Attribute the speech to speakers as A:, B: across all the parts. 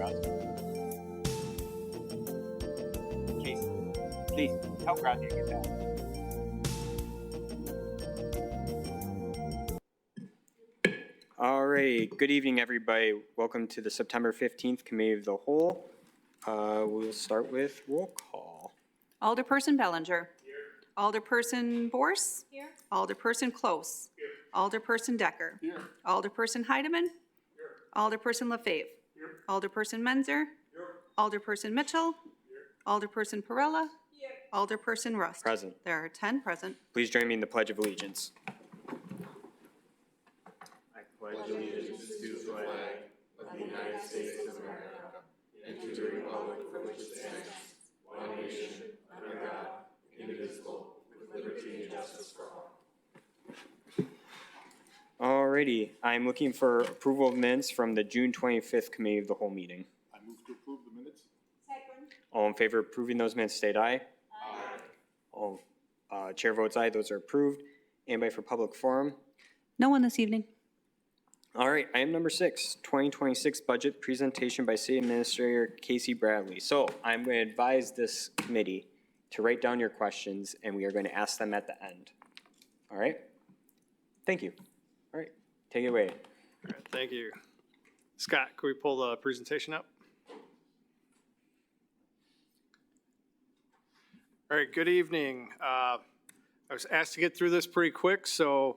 A: Grazi. Casey, please help Grazi get that. All right, good evening, everybody. Welcome to the September 15th Committee of the Whole. We'll start with roll call.
B: Alderperson Bellinger. Here. Alderperson Borse.
C: Here.
B: Alderperson Close.
C: Here.
B: Alderperson Decker.
C: Here.
B: Alderperson Heidemann.
C: Here.
B: Alderperson LaFave.
C: Here.
B: Alderperson Menzer.
C: Here.
B: Alderperson Mitchell.
C: Here.
B: Alderperson Perella.
C: Here.
B: Alderperson Rust.
A: Present.
B: There are 10 present.
A: Please join me in the Pledge of Allegiance.
D: I pledge allegiance to the flag of the United States of America and to the republic for which it stands, one nation, under God, indivisible, with liberty and justice for all.
A: Alrighty, I'm looking for approval of minutes from the June 25th Committee of the Whole meeting.
C: I move to approve the minutes. Second.
A: All in favor of approving those minutes, state aye.
C: Aye.
A: All, chair votes aye, those are approved. Anybody for public forum?
B: No one this evening.
A: All right, item number 6, 2026 budget presentation by City Administrator Casey Bradley. So I'm going to advise this committee to write down your questions, and we are going to ask them at the end. All right? Thank you. All right, take it away.
E: All right, thank you. Scott, can we pull the presentation up? All right, good evening. I was asked to get through this pretty quick, so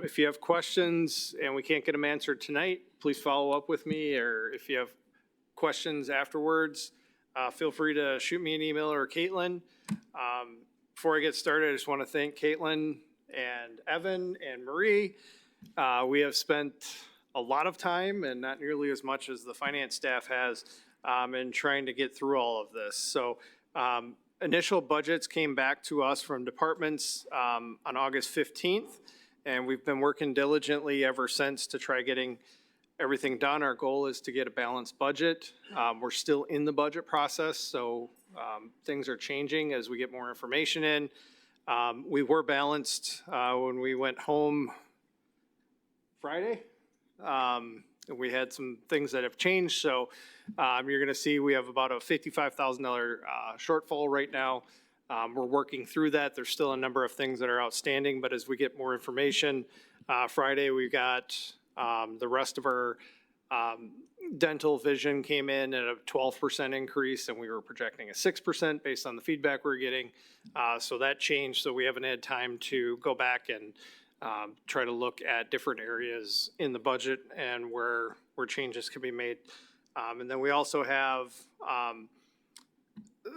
E: if you have questions and we can't get them answered tonight, please follow up with me, or if you have questions afterwards, feel free to shoot me an email or Caitlin. Before I get started, I just want to thank Caitlin and Evan and Marie. We have spent a lot of time, and not nearly as much as the finance staff has, in trying to get through all of this. So initial budgets came back to us from departments on August 15th. And we've been working diligently ever since to try getting everything done. Our goal is to get a balanced budget. We're still in the budget process, so things are changing as we get more information in. We were balanced when we went home Friday. We had some things that have changed, so you're going to see we have about a $55,000 shortfall right now. We're working through that. There's still a number of things that are outstanding, but as we get more information, Friday we got the rest of our dental vision came in at a 12% increase, and we were projecting a 6% based on the feedback we're getting. So that changed, so we haven't had time to go back and try to look at different areas in the budget and where changes can be made. And then we also have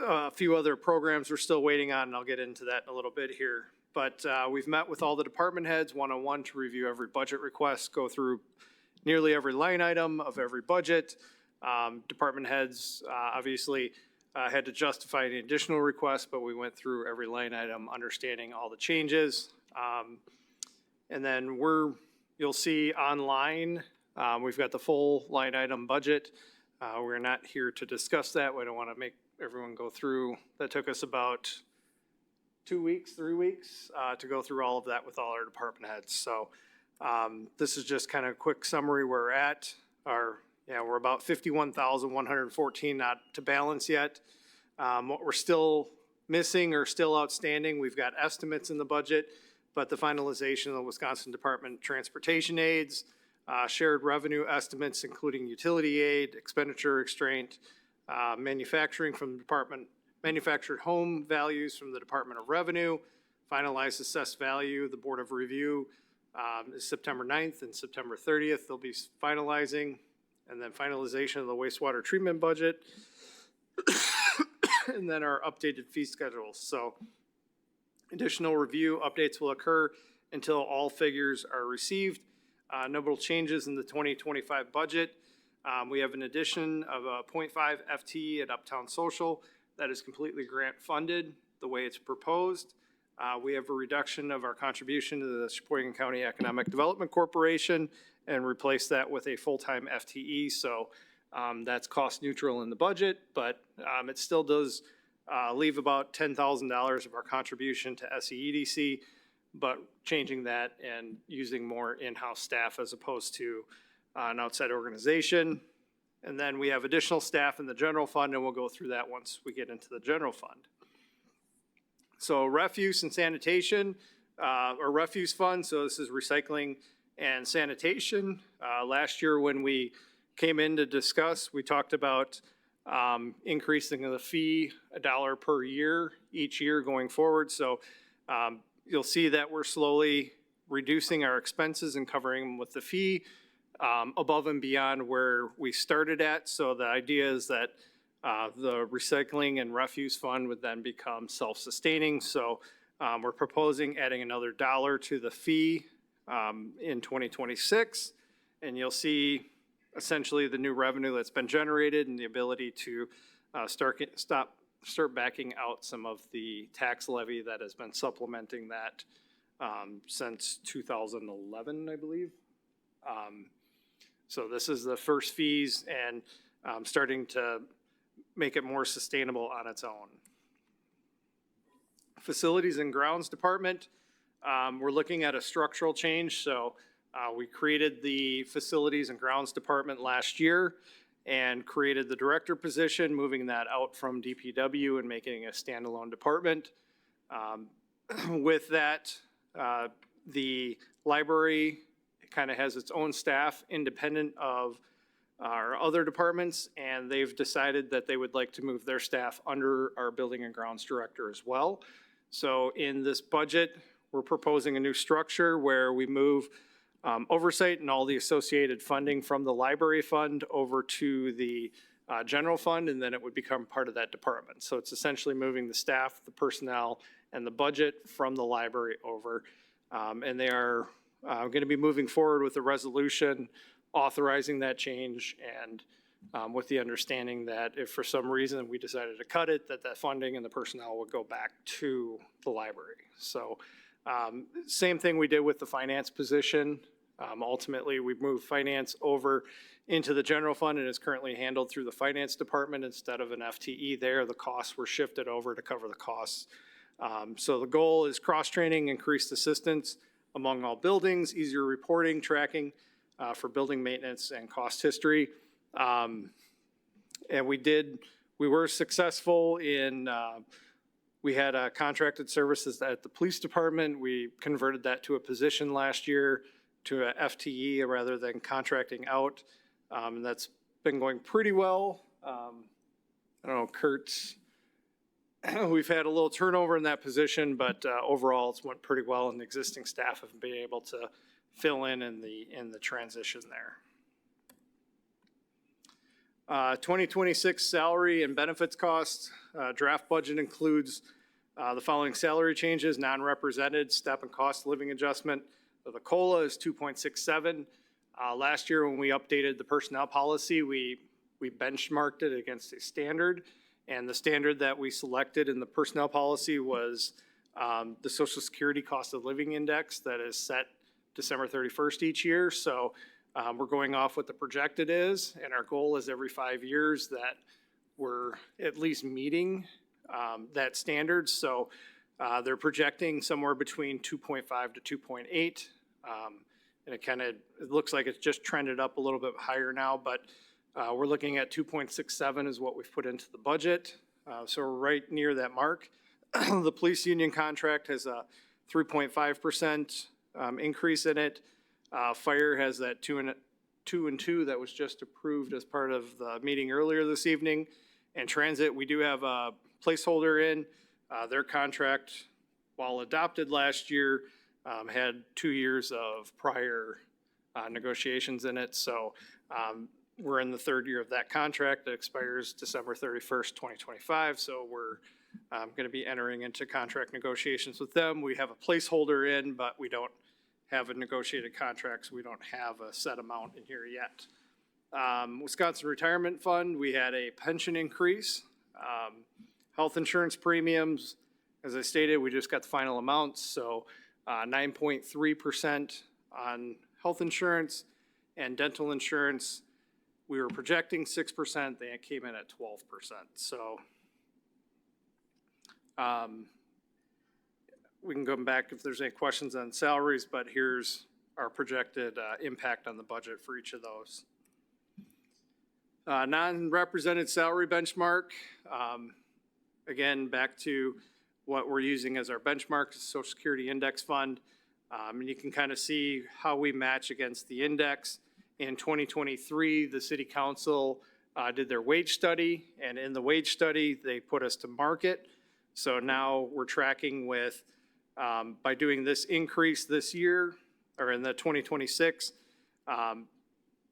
E: a few other programs we're still waiting on, and I'll get into that in a little bit here. But we've met with all the department heads one-on-one to review every budget request, go through nearly every line item of every budget. Department heads obviously had to justify any additional requests, but we went through every line item, understanding all the changes. And then you'll see online, we've got the full line item budget. We're not here to discuss that. We don't want to make everyone go through. That took us about 2 weeks, 3 weeks to go through all of that with all our department heads. So this is just kind of a quick summary where we're at. We're about 51,114 not to balance yet. What we're still missing or still outstanding, we've got estimates in the budget, but the finalization of the Wisconsin Department Transportation aids, shared revenue estimates, including utility aid, expenditure restraint, manufacturing from the department, manufactured home values from the Department of Revenue, finalized assessed value. The Board of Review is September 9th and September 30th. They'll be finalizing, and then finalization of the wastewater treatment budget, and then our updated fee schedules. So additional review updates will occur until all figures are received. Notable changes in the 2025 budget. We have an addition of a 0.5 FTE at Uptown Social that is completely grant funded the way it's proposed. We have a reduction of our contribution to the Sheboygan County Economic Development Corporation and replace that with a full-time FTE. So that's cost neutral in the budget, but it still does leave about $10,000 of our contribution to SEEDC, but changing that and using more in-house staff as opposed to an outside organization. And then we have additional staff in the general fund, and we'll go through that once we get into the general fund. So refuse and sanitation, or refuse fund, so this is recycling and sanitation. Last year when we came in to discuss, we talked about increasing the fee $1 per year each year going forward. So you'll see that we're slowly reducing our expenses and covering them with the fee above and beyond where we started at. So the idea is that the recycling and refuse fund would then become self-sustaining. So we're proposing adding another $1 to the fee in 2026. And you'll see essentially the new revenue that's been generated and the ability to start backing out some of the tax levy that has been supplementing that since 2011, I believe. So this is the first fees and starting to make it more sustainable on its own. Facilities and Grounds Department, we're looking at a structural change. So we created the Facilities and Grounds Department last year and created the director position, moving that out from DPW and making it a standalone department. With that, the library kind of has its own staff independent of our other departments, and they've decided that they would like to move their staff under our building and grounds director as well. So in this budget, we're proposing a new structure where we move oversight and all the associated funding from the library fund over to the general fund, and then it would become part of that department. So it's essentially moving the staff, the personnel, and the budget from the library over. And they are going to be moving forward with a resolution authorizing that change, and with the understanding that if for some reason we decided to cut it, that funding and the personnel would go back to the library. So same thing we did with the finance position. Ultimately, we've moved finance over into the general fund and is currently handled through the finance department instead of an FTE there. The costs were shifted over to cover the costs. So the goal is cross-training, increased assistance among all buildings, easier reporting, tracking for building maintenance and cost history. And we were successful in, we had contracted services at the police department. We converted that to a position last year to a FTE rather than contracting out. And that's been going pretty well. I don't know, Kurt, we've had a little turnover in that position, but overall it's went pretty well, and the existing staff have been able to fill in the transition there. 2026 salary and benefits costs. Draft budget includes the following salary changes: non-represented step and cost of living adjustment. The COLA is 2.67. Last year when we updated the personnel policy, we benchmarked it against a standard, and the standard that we selected in the personnel policy was the Social Security Cost of Living Index that is set December 31st each year. So we're going off what the projected is, and our goal is every 5 years that we're at least meeting that standard. So they're projecting somewhere between 2.5 to 2.8. And it looks like it's just trended up a little bit higher now, but we're looking at 2.67 is what we've put into the budget. So we're right near that mark. The police union contract has a 3.5% increase in it. Fire has that 2 and 2 that was just approved as part of the meeting earlier this evening. And transit, we do have a placeholder in. Their contract, while adopted last year, had 2 years of prior negotiations in it. So we're in the 3rd year of that contract that expires December 31st, 2025. So we're going to be entering into contract negotiations with them. We have a placeholder in, but we don't have a negotiated contract, so we don't have a set amount in here yet. Wisconsin Retirement Fund, we had a pension increase. Health insurance premiums, as I stated, we just got the final amounts, so 9.3% on health insurance, and dental insurance, we were projecting 6%, they came in at 12%. So we can go back if there's any questions on salaries, but here's our projected impact on the budget for each of those. Non-represented salary benchmark. Again, back to what we're using as our benchmark, Social Security Index Fund. And you can kind of see how we match against the index. In 2023, the city council did their wage study, and in the wage study, they put us to market. So now we're tracking with, by doing this increase this year, or in the 2026,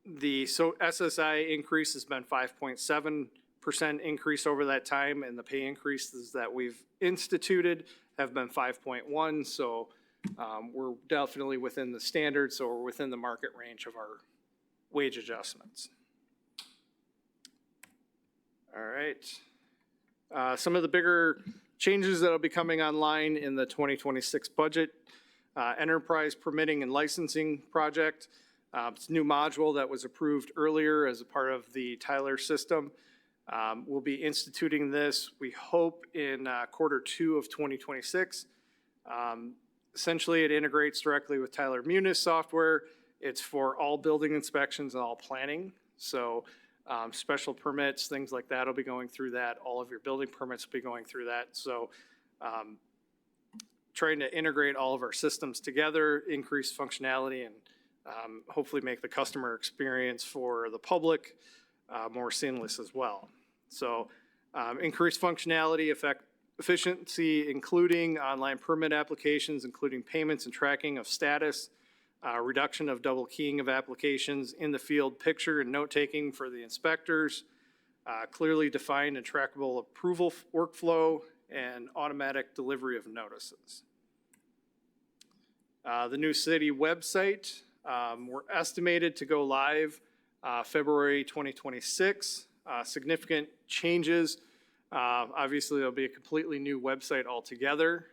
E: the SSI increase has been 5.7% increase over that time, and the pay increases that we've instituted have been 5.1. So we're definitely within the standard, so we're within the market range of our wage adjustments. All right. Some of the bigger changes that will be coming online in the 2026 budget. Enterprise permitting and licensing project. It's a new module that was approved earlier as a part of the Tyler system. We'll be instituting this, we hope, in Q2 of 2026. Essentially, it integrates directly with Tyler Munis software. It's for all building inspections and all planning. So special permits, things like that will be going through that. All of your building permits will be going through that. So trying to integrate all of our systems together, increase functionality, and hopefully make the customer experience for the public more seamless as well. So increased functionality, efficiency, including online permit applications, including payments and tracking of status, reduction of double keying of applications, in the field picture and note taking for the inspectors, clearly defined and trackable approval workflow, and automatic delivery of notices. The new city website, we're estimated to go live February 2026. Significant changes. Obviously, there'll be a completely new website altogether.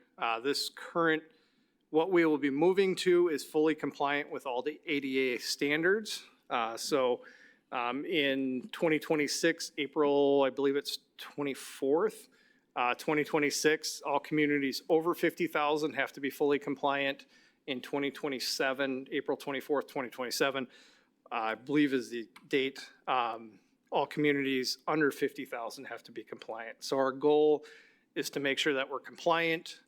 E: What we will be moving to is fully compliant with all the ADA standards. So in 2026, April, I believe it's 24th, 2026, all communities over 50,000 have to be fully compliant. In 2027, April 24th, 2027, I believe is the date, all communities under 50,000 have to be compliant. So our goal is to make sure that we're compliant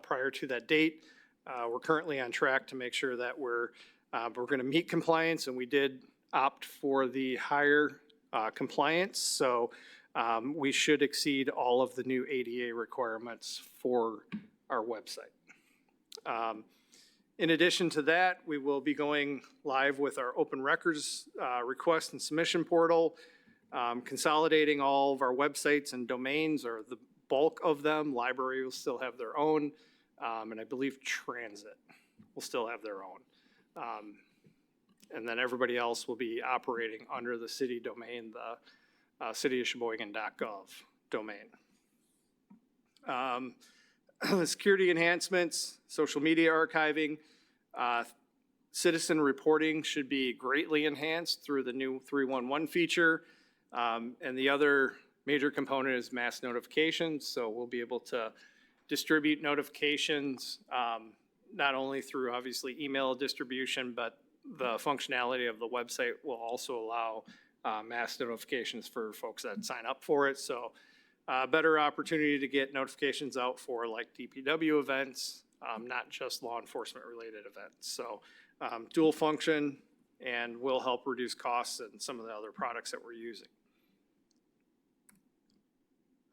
E: prior to that date. We're currently on track to make sure that we're going to meet compliance, and we did opt for the higher compliance. So we should exceed all of the new ADA requirements for our website. In addition to that, we will be going live with our open records request and submission portal, consolidating all of our websites and domains, or the bulk of them. Library will still have their own, and I believe Transit will still have their own. And then everybody else will be operating under the city domain, the cityofsheboygan.gov domain. Security enhancements, social media archiving, citizen reporting should be greatly enhanced through the new 311 feature. And the other major component is mass notifications. So we'll be able to distribute notifications, not only through obviously email distribution, but the functionality of the website will also allow mass notifications for folks that sign up for it. So better opportunity to get notifications out for like DPW events, not just law enforcement related events. So dual function, and will help reduce costs and some of the other products that we're using.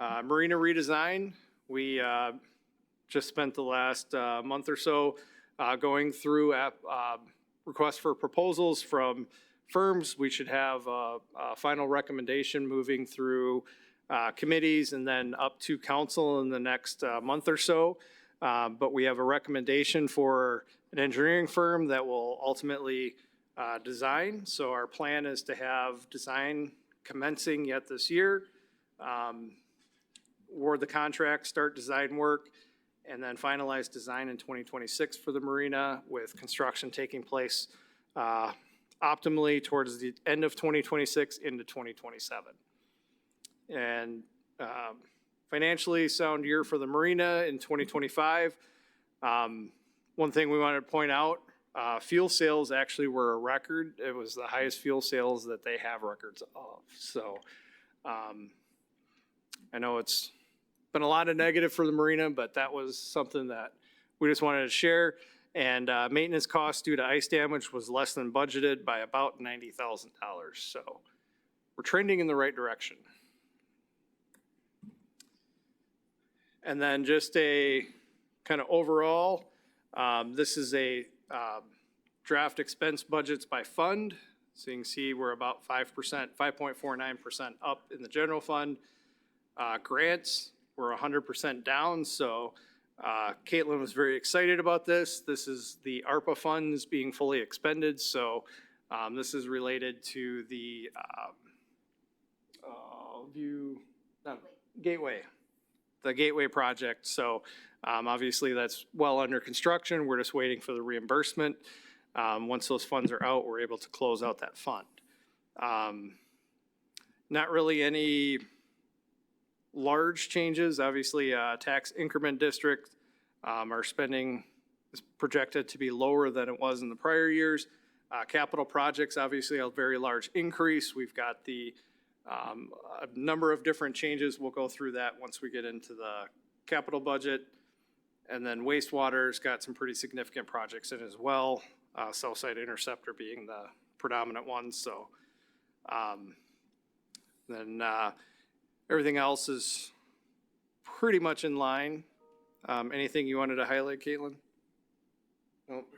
E: Marina redesign, we just spent the last month or so going through requests for proposals from firms. We should have a final recommendation moving through committees and then up to council in the next month or so. But we have a recommendation for an engineering firm that will ultimately design. So our plan is to have design commencing yet this year, award the contract, start design work, and then finalize design in 2026 for the marina, with construction taking place optimally towards the end of 2026 into 2027. And financially sound year for the marina in 2025. One thing we wanted to point out, Fuel sales actually were a record. It was the highest fuel sales that they have records of. So I know it's been a lot of negative for the marina, but that was something that we just wanted to share. And maintenance costs due to ice damage was less than budgeted by about $90,000. So we're trending in the right direction. And then just a kind of overall, this is a draft expense budgets by fund. So you can see we're about 5%, 5.49% up in the general fund. Grants, we're 100% down. So Caitlin was very excited about this. This is the ARPA funds being fully expended. So this is related to the Gateway, the Gateway project. So obviously that's well under construction. We're just waiting for the reimbursement. Once those funds are out, we're able to close out that fund. Not really any large changes. Obviously, tax increment district, our spending is projected to be lower than it was in the prior years. Capital projects, obviously a very large increase. We've got the a number of different changes. We'll go through that once we get into the capital budget. And then wastewater's got some pretty significant projects in as well. Southside Interceptor being the predominant one. So then everything else is pretty much in line. Anything you wanted to highlight, Caitlin? Nope.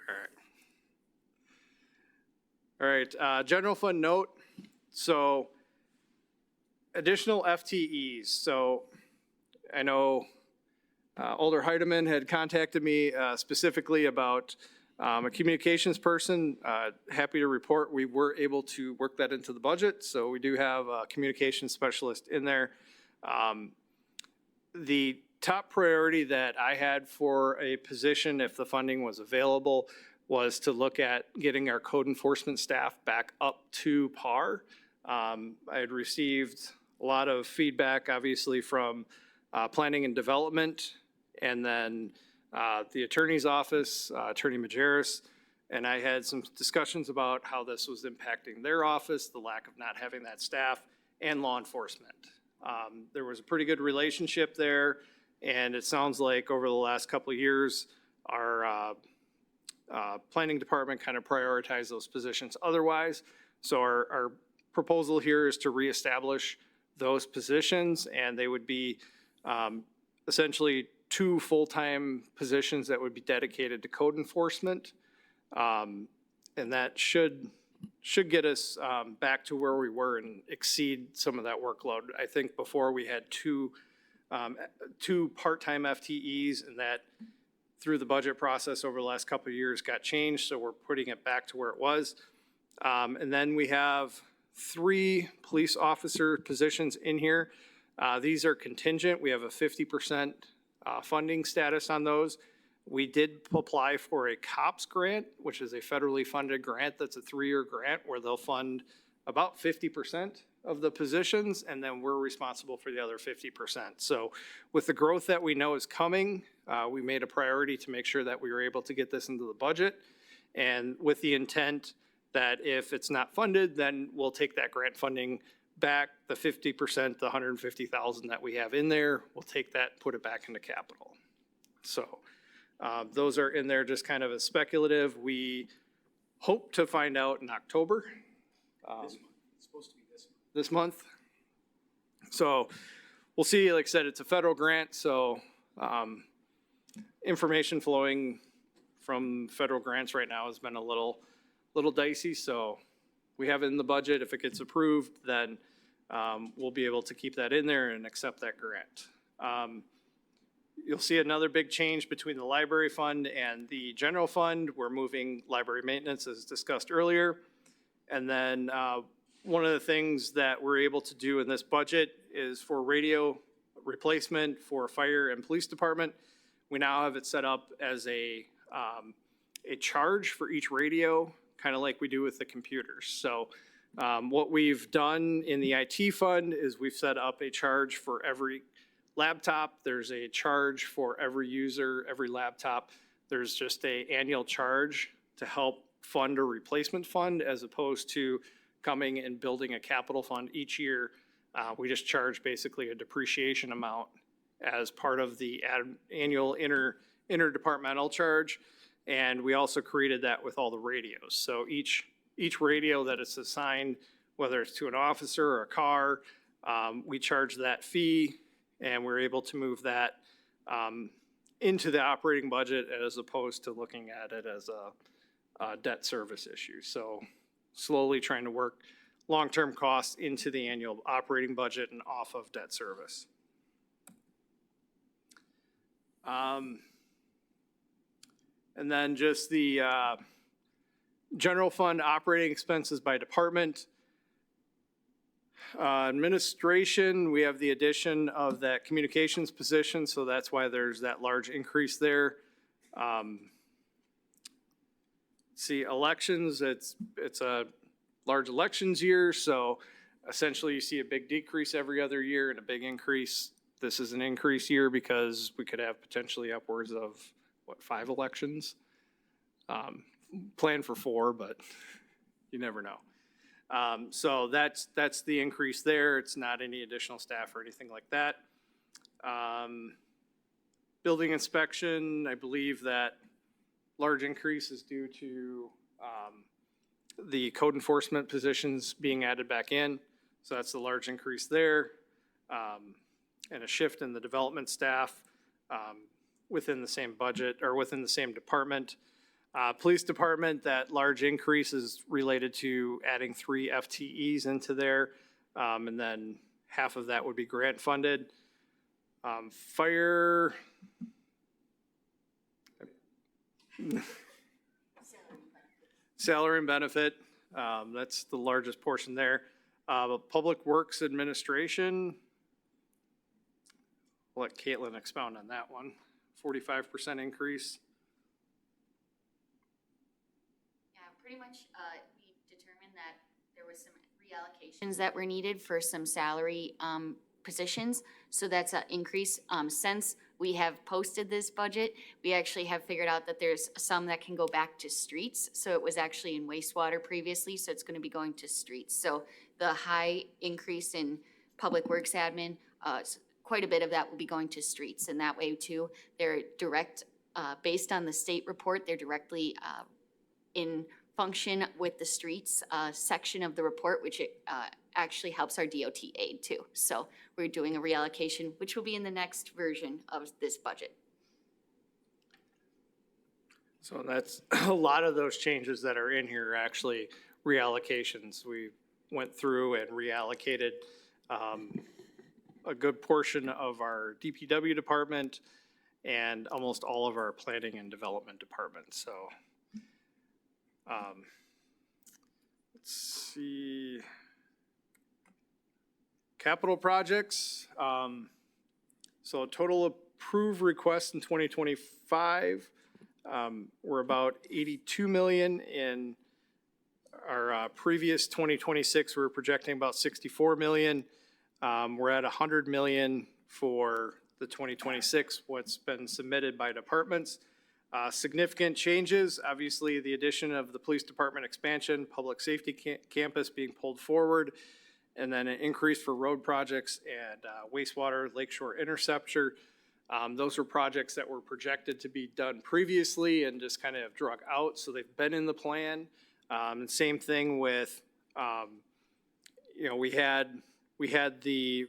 E: All right. General fund note. So additional FTEs. So I know Alder Heidemann had contacted me specifically about a communications person. Happy to report we were able to work that into the budget. So we do have a communications specialist in there. The top priority that I had for a position, if the funding was available, was to look at getting our code enforcement staff back up to par. I had received a lot of feedback, obviously, from planning and development, and then the attorney's office, Attorney Majerus, and I had some discussions about how this was impacting their office, the lack of not having that staff, and law enforcement. There was a pretty good relationship there, and it sounds like over the last couple of years, our planning department kind of prioritized those positions otherwise. So our proposal here is to reestablish those positions, and they would be essentially 2 full-time positions that would be dedicated to code enforcement. And that should get us back to where we were and exceed some of that workload. I think before we had two part-time FTEs, and that through the budget process over the last couple of years got changed, so we're putting it back to where it was. And then we have 3 police officer positions in here. These are contingent. We have a 50% funding status on those. We did apply for a COPS grant, which is a federally funded grant. That's a 3-year grant where they'll fund about 50% of the positions, and then we're responsible for the other 50%. So with the growth that we know is coming, we made a priority to make sure that we were able to get this into the budget, and with the intent that if it's not funded, then we'll take that grant funding back, the 50%, the $150,000 that we have in there, we'll take that, put it back into capital. So those are in there just kind of as speculative. We hope to find out in October.
C: It's supposed to be
E: this month. So we'll see. Like I said, it's a federal grant, so information flowing from federal grants right now has been a little dicey. So we have it in the budget. If it gets approved, then we'll be able to keep that in there and accept that grant. You'll see another big change between the library fund and the general fund. We're moving library maintenance as discussed earlier. And then one of the things that we're able to do in this budget is for radio replacement for fire and police department. We now have it set up as a charge for each radio, kind of like we do with the computers. So what we've done in the IT fund is we've set up a charge for every laptop. There's a charge for every user, every laptop. There's just an annual charge to help fund a replacement fund as opposed to coming and building a capital fund each year. We just charge basically a depreciation amount as part of the annual interdepartmental charge. And we also created that with all the radios. So each radio that is assigned, whether it's to an officer or a car, we charge that fee, and we're able to move that into the operating budget as opposed to looking at it as a debt service issue. So slowly trying to work long-term costs into the annual operating budget and off of debt service. And then just the general fund operating expenses by department. Administration, we have the addition of that communications position, so that's why there's that large increase there. See, elections, it's a large elections year, so essentially you see a big decrease every other year and a big increase. This is an increase year because we could have potentially upwards of, 5 elections? Planned for 4, but you never know. So that's the increase there. It's not any additional staff or anything like that. Building inspection, I believe that large increase is due to the code enforcement positions being added back in. So that's the large increase there. And a shift in the development staff within the same budget or within the same department. Police department, that large increase is related to adding 3 FTEs into there. And then half of that would be grant funded. Fire. Salary and benefit, that's the largest portion there. Public Works Administration, I'll let Caitlin expound on that one. 45% increase.
F: Yeah, pretty much we determined that there was some reallocations that were needed for some salary positions. So that's an increase. Since we have posted this budget, we actually have figured out that there's some that can go back to streets. So it was actually in wastewater previously, so it's going to be going to streets. So the high increase in public works admin, quite a bit of that will be going to streets. And that way too, they're direct, based on the state report, they're directly in function with the streets section of the report, which it actually helps our DOT aid too. So we're doing a reallocation, which will be in the next version of this budget.
E: So that's a lot of those changes that are in here are actually reallocations. We went through and reallocated a good portion of our DPW department and almost all of our planning and development departments. So let's see. Capital projects. So total approved requests in 2025. We're about 82 million. In our previous 2026, we were projecting about 64 million. We're at 100 million for the 2026, what's been submitted by departments. Significant changes, obviously the addition of the police department expansion, public safety campus being pulled forward, and then an increase for road projects and wastewater, lakeshore interceptor. Those are projects that were projected to be done previously and just kind of drug out, so they've been in the plan. And same thing with, we had the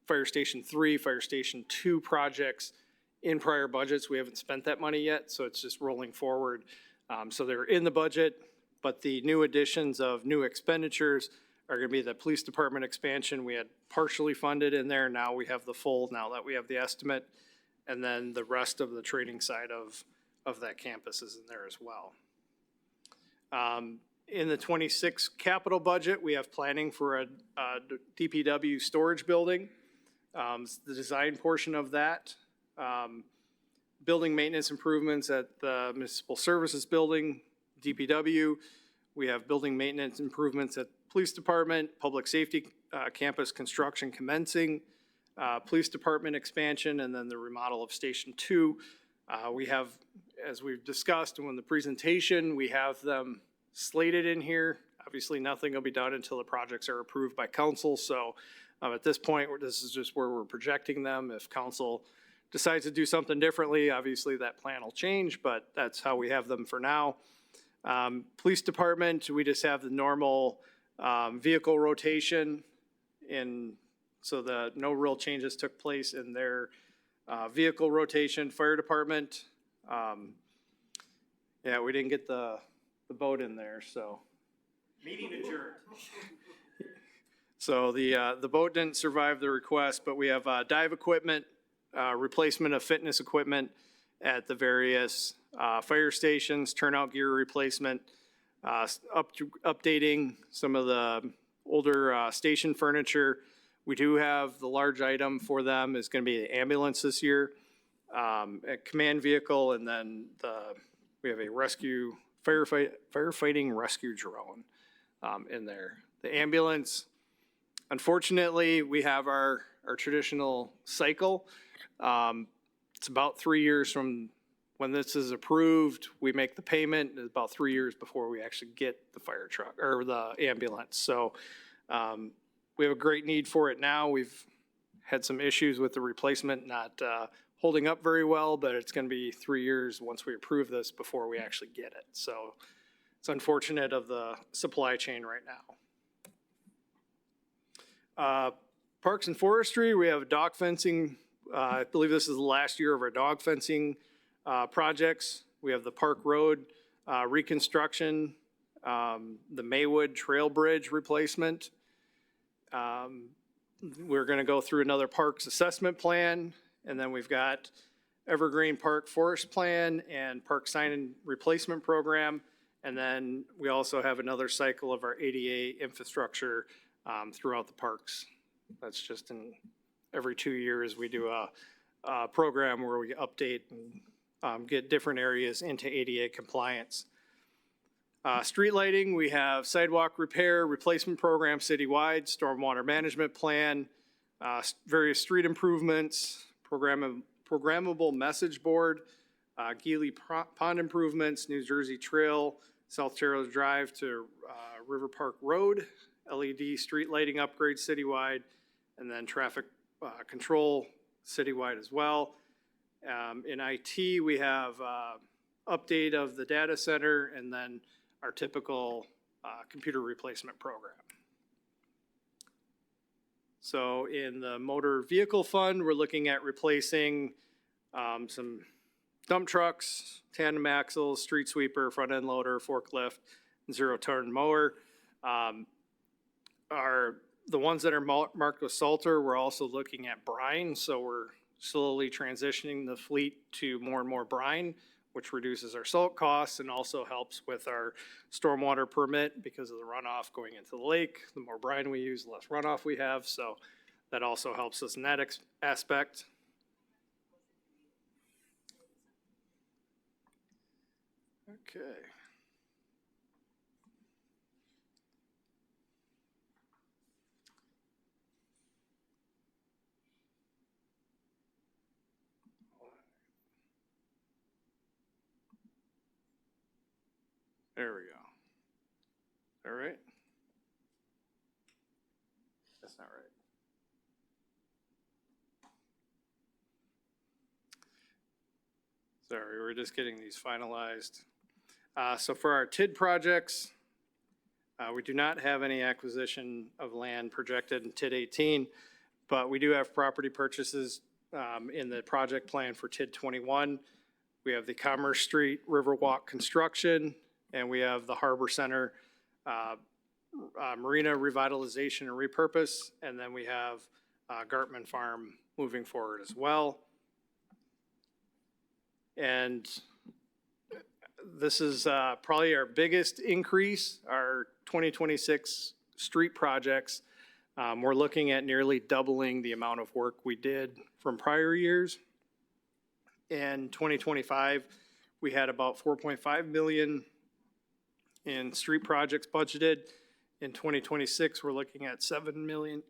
E: Fire Station 3, Fire Station 2 projects in prior budgets. We haven't spent that money yet, so it's just rolling forward. So they're in the budget, but the new additions of new expenditures are gonna be the police department expansion. We had partially funded in there. Now we have the full, now that we have the estimate. And then the rest of the training side of that campus is in there as well. In the 26 capital budget, we have planning for a DPW storage building. The design portion of that. Building maintenance improvements at the municipal services building, DPW. We have building maintenance improvements at police department, public safety campus construction commencing, police department expansion, and then the remodel of Station 2. We have as we've discussed, and when the presentation, we have them slated in here. Obviously, nothing will be done until the projects are approved by council, so at this point, this is just where we're projecting them. If council decides to do something differently, obviously that plan will change, but that's how we have them for now. Police department, we just have the normal vehicle rotation, and so no real changes took place in their vehicle rotation. Fire department, yeah, we didn't get the vote in there, so.
C: Meeting adjourned.
E: So the boat didn't survive the request, but we have dive equipment, replacement of fitness equipment at the various fire stations, turnout gear replacement, updating some of the older station furniture. We do have the large item for them is going to be the ambulance this year, a command vehicle, and then we have a firefighting rescue drone in there. The ambulance, unfortunately, we have our traditional cycle. It's about 3 years from when this is approved. We make the payment. It's about 3 years before we actually get the fire truck or the ambulance. So we have a great need for it now. We've had some issues with the replacement not holding up very well, but it's going to be 3 years once we approve this before we actually get it. So it's unfortunate of the supply chain right now. Parks and Forestry, we have dog fencing. I believe this is the last year of our dog fencing projects. We have the Park Road reconstruction, the Maywood Trail Bridge replacement. We're going to go through another parks assessment plan, and then we've got Evergreen Park Forest Plan and Park Sign and Replacement Program. And then we also have another cycle of our ADA infrastructure throughout the parks. That's just in every 2 years we do a program where we update and get different areas into ADA compliance. Street lighting, we have sidewalk repair, replacement program citywide, stormwater management plan, various street improvements, programmable message board, Geely Pond improvements, New Jersey Trail, South Terrace Drive to River Park Road, LED street lighting upgrades citywide, and then traffic control citywide as well. In IT, we have update of the data center and then our typical computer replacement program. So in the motor vehicle fund, we're looking at replacing some dump trucks, tandem axles, street sweeper, front end loader, forklift, and zero turn mower. The ones that are marked with Salter, we're also looking at brine, so we're slowly transitioning the fleet to more and more brine, which reduces our salt costs and also helps with our stormwater permit because of the runoff going into the lake. The more brine we use, the less runoff we have, so that also helps us in that aspect. Okay. There we go. All right. That's not right. Sorry, we're just getting these finalized. So for our TID projects, we do not have any acquisition of land projected in TID 18, but we do have property purchases in the project plan for TID 21. We have the Commerce Street Riverwalk construction, and we have the Harbor Center Marina revitalization and repurpose, and then we have Gartman Farm moving forward as well. And this is probably our biggest increase, our 2026 street projects. We're looking at nearly doubling the amount of work we did from prior years. In 2025, we had about 4.5 million in street projects budgeted. In 2026, we're looking at 7 million.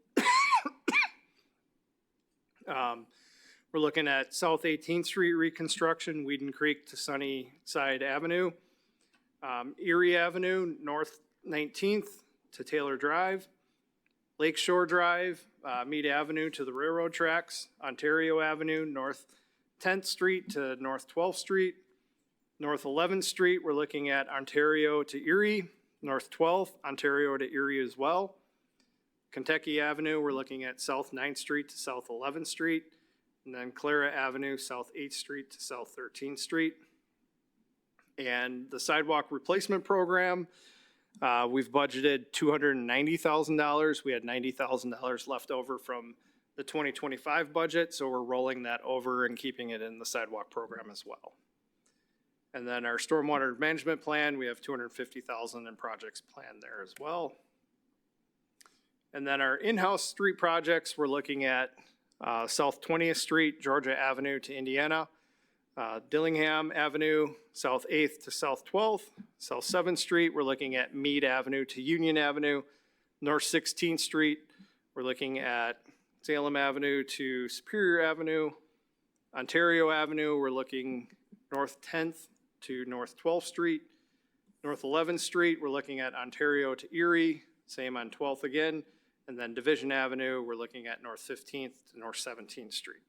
E: We're we're looking at South 18th Street reconstruction, Whedon Creek to Sunnyside Avenue. Erie Avenue, North 19th to Taylor Drive. Lake Shore Drive, Mead Avenue to the railroad tracks. Ontario Avenue, North 10th Street to North 12th Street. North 11th Street, we're looking at Ontario to Erie. North 12th, Ontario to Erie as well. Kentucky Avenue, we're looking at South 9th Street to South 11th Street. And then Clara Avenue, South 8th Street to South 13th Street. And the sidewalk replacement program, we've budgeted $290,000. We had $90,000 left over from the 2025 budget, so we're rolling that over and keeping it in the sidewalk program as well. And then our stormwater management plan, we have $250,000 in projects planned there as well. And then our in-house street projects, we're looking at South 20th Street, Georgia Avenue to Indiana, Dillingham Avenue, South 8th to South 12th, South 7th Street, we're looking at Mead Avenue to Union Avenue, North 16th Street, we're looking at Salem Avenue to Superior Avenue, Ontario Avenue, we're looking North 10th to North 12th Street, North 11th Street, we're looking at Ontario to Erie, same on 12th again, and then Division Avenue, we're looking at North 15th to North 17th Street.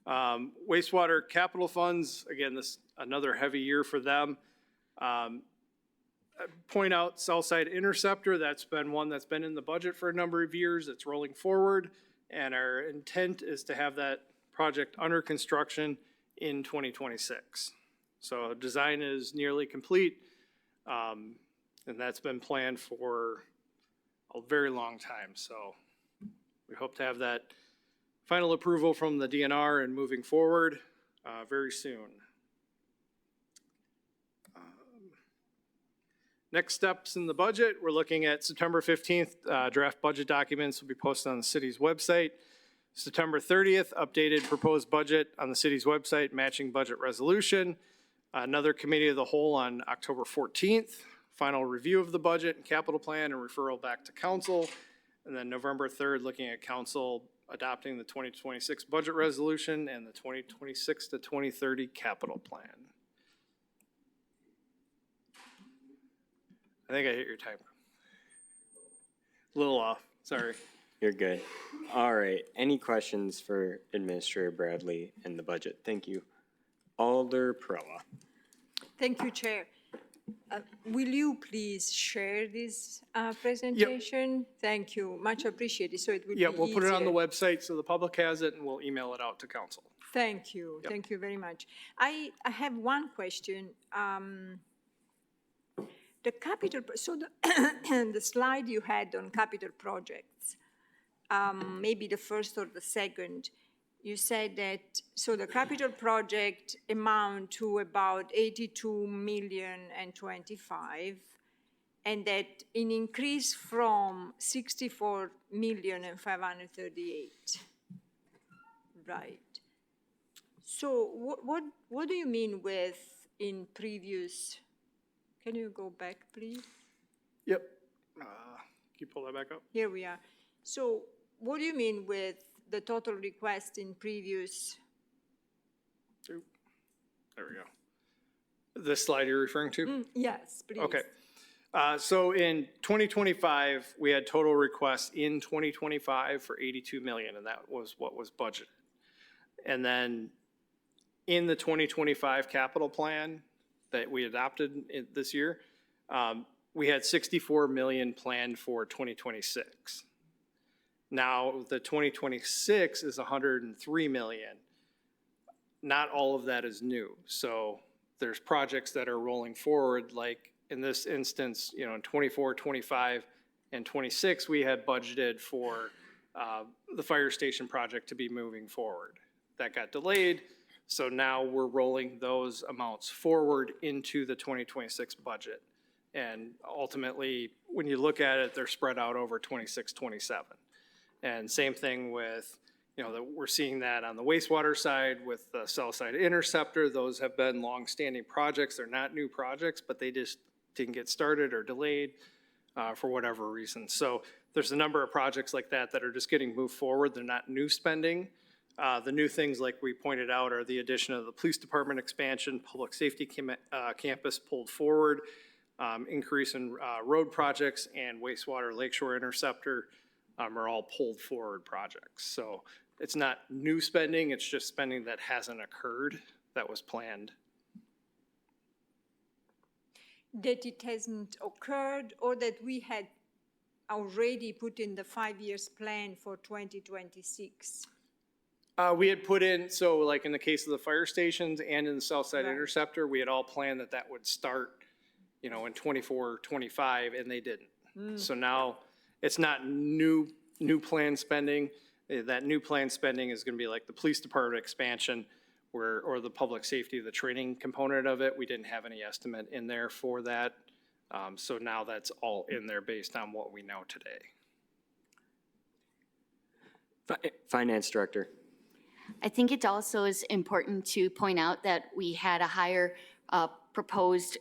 E: Wastewater capital funds, again, this another heavy year for them. Point out Southside Interceptor, that's been one that's been in the budget for a number of years. It's rolling forward, and our intent is to have that project under construction in 2026. So design is nearly complete, and that's been planned for a very long time. So we hope to have that final approval from the DNR and moving forward very soon. Next steps in the budget, we're looking at September 15th, draft budget documents will be posted on the city's website. September 30th, updated proposed budget on the city's website, matching budget resolution. Another committee of the whole on October 14th, final review of the budget and capital plan and referral back to council. And then November 3rd, looking at council adopting the 2026 budget resolution and the 2026 to 2030 capital plan. I think I hit your timer. A little off, sorry.
A: You're good. All right, any questions for Administrator Bradley and the budget? Thank you. Alder Perella.
G: Thank you, Chair. Will you please share this presentation? Thank you, much appreciated, so it will be
E: Yeah, we'll put it on the
G: easier.
E: website so the public has it and we'll email it out to council.
G: Thank you, thank you very much. I have one question. The capital, so the slide you had on capital projects, maybe the first or the second, you said that, so the capital project amount to about 82,025,000, and that an increase from 64,538,000. Right. So what do you mean with in previous? Can you go back, please?
E: Yep. Can you pull that back up?
G: Here we are. So what do you mean with the total request in previous?
E: There we go. This slide you're referring to?
G: Yes, please.
E: Okay. So in 2025, we had total requests in 2025 for 82 million, and that was what was budgeted. And then in the 2025 capital plan that we adopted this year, we had 64 million planned for 2026. Now, the 2026 is 103 million. Not all of that is new. So there's projects that are rolling forward, like in this instance, you know, in 24, 25, and 26, we had budgeted for the fire station project to be moving forward. That got delayed, so now we're rolling those amounts forward into the 2026 budget. And ultimately, when you look at it, they're spread out over 26, 27. And same thing with, you know, we're seeing that on the wastewater side with the Southside Interceptor. Those have been long-standing projects. They're not new projects, but they just didn't get started or delayed. for whatever reason. So there's a number of projects like that that are just getting moved forward. They're not new spending. The new things, like we pointed out, are the addition of the police department expansion, public safety campus pulled forward, increase in road projects, and wastewater lakeshore interceptor are all pulled forward projects. So it's not new spending, it's just spending that hasn't occurred that was planned.
G: That it hasn't occurred, or that we had already put in the 5 years plan for 2026?
E: We had put in, so like in the case of the fire stations and in the South Side
G: Right.
E: Interceptor, we had all planned that that would start, in 24, 25, and they didn't. So now it's not new plan spending. That new plan spending is gonna be like the police department expansion or the public safety, the training component of it. We didn't have any estimate in there for that. So now that's all in there based on what we know today.
A: Finance Director.
F: I think it also is important to point out that we had a higher proposed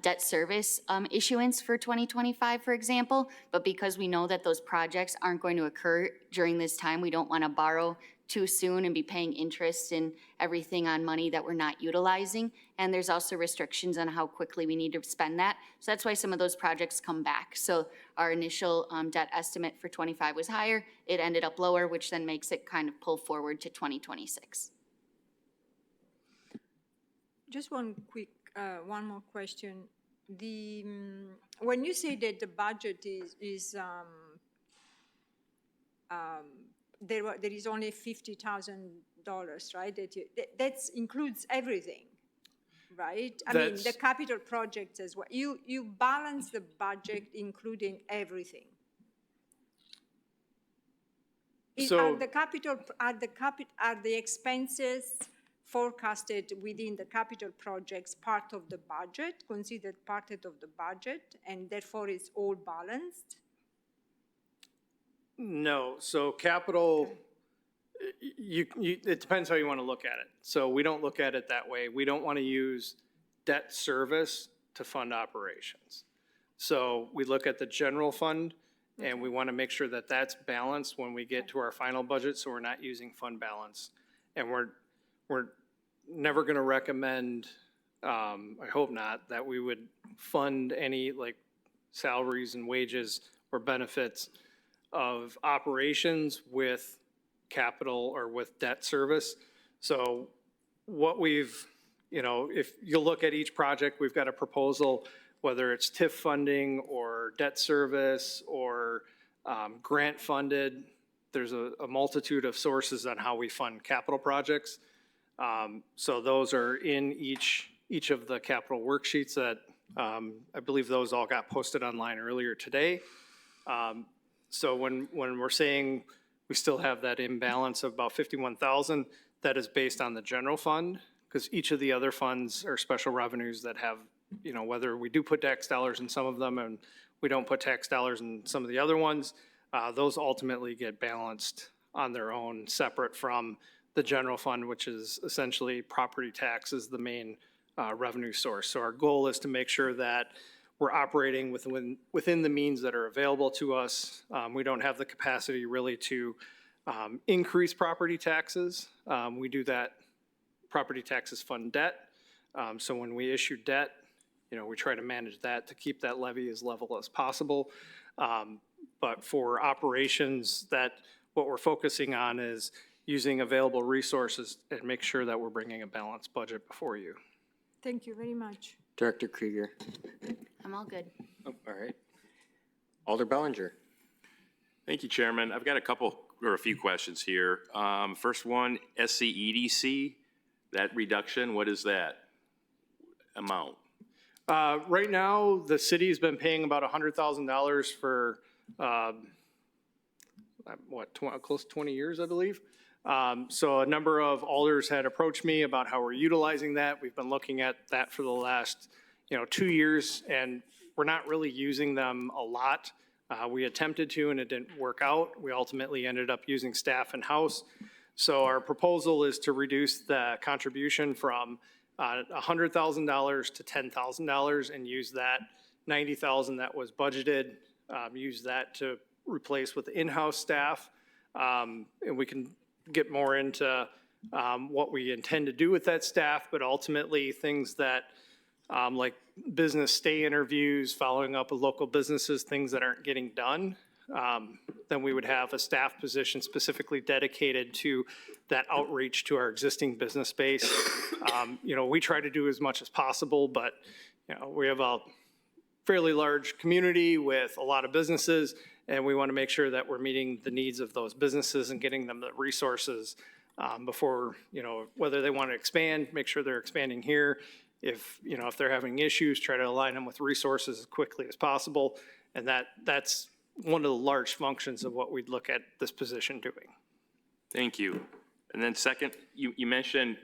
F: debt service issuance for 2025, for example, but because we know that those projects aren't going to occur during this time, we don't want to borrow too soon and be paying interest and everything on money that we're not utilizing. And there's also restrictions on how quickly we need to spend that. So that's why some of those projects come back. So our initial debt estimate for 25 was higher. It ended up lower, which then makes it kind of pull forward to 2026.
G: Just one more question. When you say that the budget there is only $50,000, right? That includes everything, right? I mean, the capital projects as well. You balance the budget including everything.
E: So-
G: Are the expenses forecasted within the capital projects part of the budget, considered part of the budget, and therefore it's all balanced?
E: No, so capital, it depends how you want to look at it. So we don't look at it that way. We don't want to use debt service to fund operations. So we look at the general fund, and we want to make sure that that's balanced when we get to our final budget, so we're not using fund balance. And we're never going to recommend, I hope not, that we would fund any like salaries and wages or benefits of operations with capital or with debt service. So what we've, if you look at each project, we've got a proposal, whether it's TIF funding or debt service or grant funded. There's a multitude of sources on how we fund capital projects. So those are in each of the capital worksheets that I believe those all got posted online earlier today. So when we're saying we still have that imbalance of about 51,000, that is based on the general fund, because each of the other funds are special revenues that have, whether we do put tax dollars in some of them and we don't put tax dollars in some of the other ones, those ultimately get balanced on their own, separate from the general fund, which is essentially property tax is the main revenue source. So our goal is to make sure that we're operating within the means that are available to us. We don't have the capacity really to increase property taxes. We do that, property taxes fund debt. So when we issue debt, we try to manage that to keep that levy as level as possible. But for operations, what we're focusing on is using available resources and make sure that we're bringing a balanced budget before you.
G: Thank you very much.
A: Director Krieger.
F: I'm all good.
A: Oh, all right. Alder Bellinger.
H: Thank you, Chairman. I've got a few questions here. First one, SCEDC, that reduction, what is that amount?
E: Right now, the city's been paying about $100,000 for, close to 20 years, I believe. So a number of alders had approached me about how we're utilizing that. We've been looking at that for the last, 2 years, and we're not really using them a lot. We attempted to, and it didn't work out. We ultimately ended up using staff in-house. So our proposal is to reduce the contribution from $100,000 to $10,000 and use that $90,000 that was budgeted, use that to replace with in-house staff. And we can get more into what we intend to do with that staff, but ultimately things that like business stay interviews, following up with local businesses, things that aren't getting done, then we would have a staff position specifically dedicated to that outreach to our existing business base. We try to do as much as possible, but we have a fairly large community with a lot of businesses, and we want to make sure that we're meeting the needs of those businesses and getting them the resources before, whether they want to expand, make sure they're expanding here. If they're having issues, try to align them with resources as quickly as possible. And that's one of the large functions of what we'd look at this position doing.
H: Thank you. And then second, you mentioned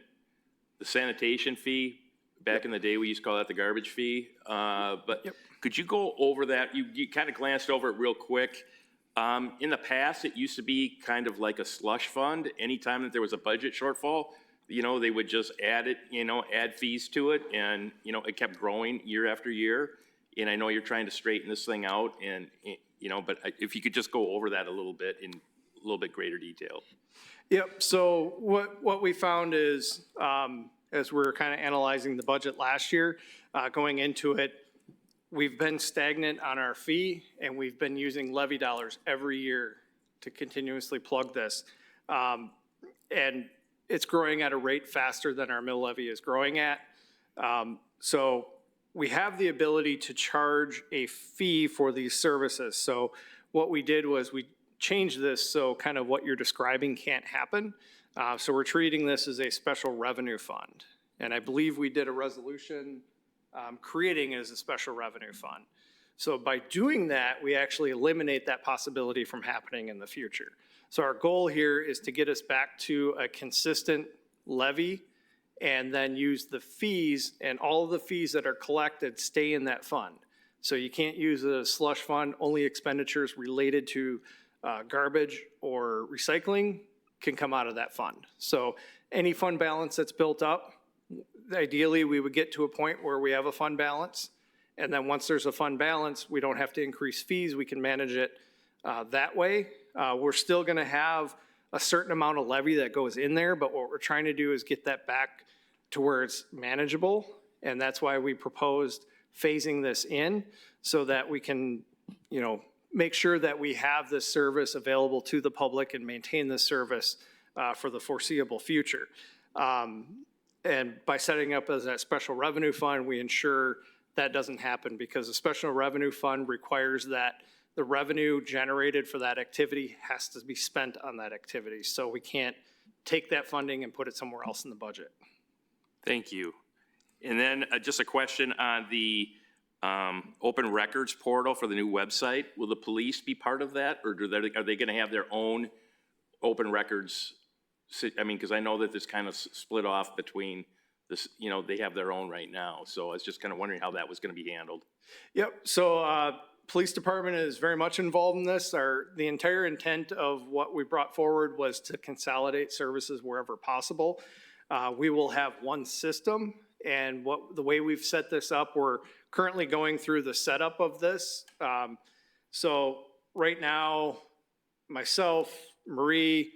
H: the sanitation fee. Back in the day, we used to call that the garbage fee. But could you go over that? You kind of glanced over it real quick. In the past, it used to be kind of like a slush fund. Anytime that there was a budget shortfall, they would just add it, add fees to it, and, it kept growing year after year. And I know you're trying to straighten this thing out, and, but if you could just go over that a little bit in a little bit greater detail.
E: Yep, so what we found is, as we're kind of analyzing the budget last year, going into it, we've been stagnant on our fee, and we've been using levy dollars every year to continuously plug this. And it's growing at a rate faster than our mill levy is growing at. So we have the ability to charge a fee for these services. So what we did was we changed this so kind of what you're describing can't happen. So we're treating this as a special revenue fund. And I believe we did a resolution creating it as a special revenue fund. So by doing that, we actually eliminate that possibility from happening in the future. So our goal here is to get us back to a consistent levy and then use the fees, and all of the fees that are collected stay in that fund. So you can't use a slush fund. Only expenditures related to garbage or recycling can come out of that fund. So any fund balance that's built up, ideally we would get to a point where we have a fund balance. And then once there's a fund balance, we don't have to increase fees. We can manage it that way. We're still going to have a certain amount of levy that goes in there, but what we're trying to do is get that back to where it's manageable. And that's why we proposed phasing this in so that we can, make sure that we have this service available to the public and maintain this service for the foreseeable future. And by setting up as that special revenue fund, we ensure that doesn't happen, because the special revenue fund requires that the revenue generated for that activity has to be spent on that activity. So we can't take that funding and put it somewhere else in the budget.
H: Thank you. And then just a question on the open records portal for the new website. Will the police be part of that, or are they going to have their own open records? I mean, because I know that this kind of split off between this, they have their own right now. So I was just kind of wondering how that was going to be handled.
E: Yep, so police department is very much involved in this. The entire intent of what we brought forward was to consolidate services wherever possible. We will have one system, and the way we've set this up, we're currently going through the setup of this. So right now, myself, Marie,